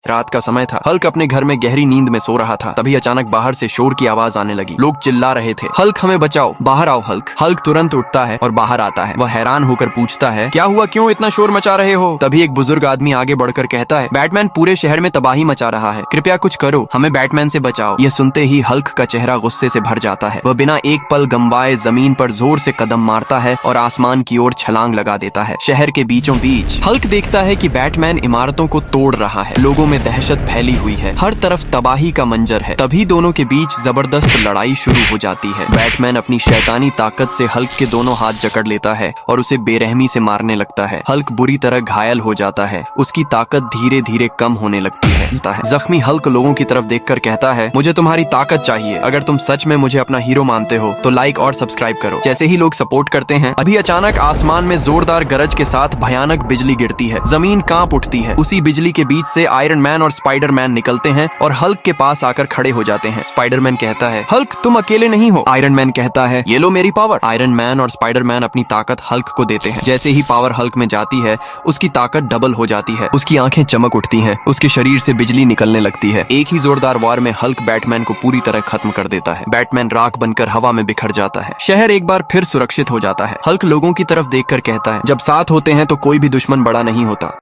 रात का समय था। हल्क अपने घर में गहरी नींद में सो रहा था। तभी अचानक बाहर से शोर की आवाज आने लगी। लोग चिल्ला रहे थे, हल्क हमें बचाओ, बाहर आओ हल्क। हल्क तुरंत उठता है और बाहर आता है। वह हैरान होकर पूछता है, क्या हुआ, क्यों इतना शोर मचा रहे हो? तभी एक बुजुर्ग आदमी आगे बढ़कर कहता है, बैटमैन पूरे शहर में तबाही मचा रहा है, कृपया कुछ करो, हमें बैटमैन से बचाओ। ये सुनते ही हल्क का चेहरा गुस्से से भर जाता है। वह बिना एक पल गंवाए जमीन पर जोर से कदम मारता है और आसमान की ओर छलांग लगा देता है। शहर के बीचों बीच हल्क देखता है कि बैटमैन इमारतों को तोड़ रहा है। लोगों में दहशत फैली हुई है, हर तरफ तबाही का मंजर है। तभी दोनों के बीच जबरदस्त लड़ाई शुरू हो जाती है। बैटमैन अपनी शैतानी ताकत से हल्क के दोनों हाथ जकड़ लेता है और उसे बेरहमी से मारने लगता है। हल्क बुरी तरह घायल हो जाता है। उसकी ताकत धीरे धीरे कम होने लगती है। जख्मी हल्क लोगों की तरफ देखकर कहता है, मुझे तुम्हारी ताकत चाहिए। अगर तुम सच में मुझे अपना हीरो मानते हो तो लाइक और सब्सक्राइब करो। जैसे ही लोग सपोर्ट करते हैं, अभी अचानक आसमान में जोरदार गरज के साथ भयानक बिजली गिरती है। जमीन कांप उठती है। उसी बिजली के बीच से आयरन मैन और स्पाइडर मैन निकलते हैं और हल्क के पास आकर खड़े हो जाते हैं। स्पाइडरमैन कहता है, हल्क तुम अकेले नहीं हो। आयरन मैन कहता है, ये लो मेरी पावर। आयरन मैन और स्पाइडर मैन अपनी ताकत हल्क को देते हैं। जैसे ही पावर हल्क में जाती है, उसकी ताकत डबल हो जाती है। उसकी आंखें चमक उठती हैं, उसके शरीर से बिजली निकलने लगती है। एक ही जोरदार वार में हल्क बैटमैन को पूरी तरह खत्म कर देता है। बैटमैन राख बनकर हवा में बिखर जाता है। शहर एक बार फिर सुरक्षित हो जाता है। हल्क लोगों की तरफ देखकर कहता है, जब साथ होते हैं तो कोई भी दुश्मन बड़ा नहीं होता।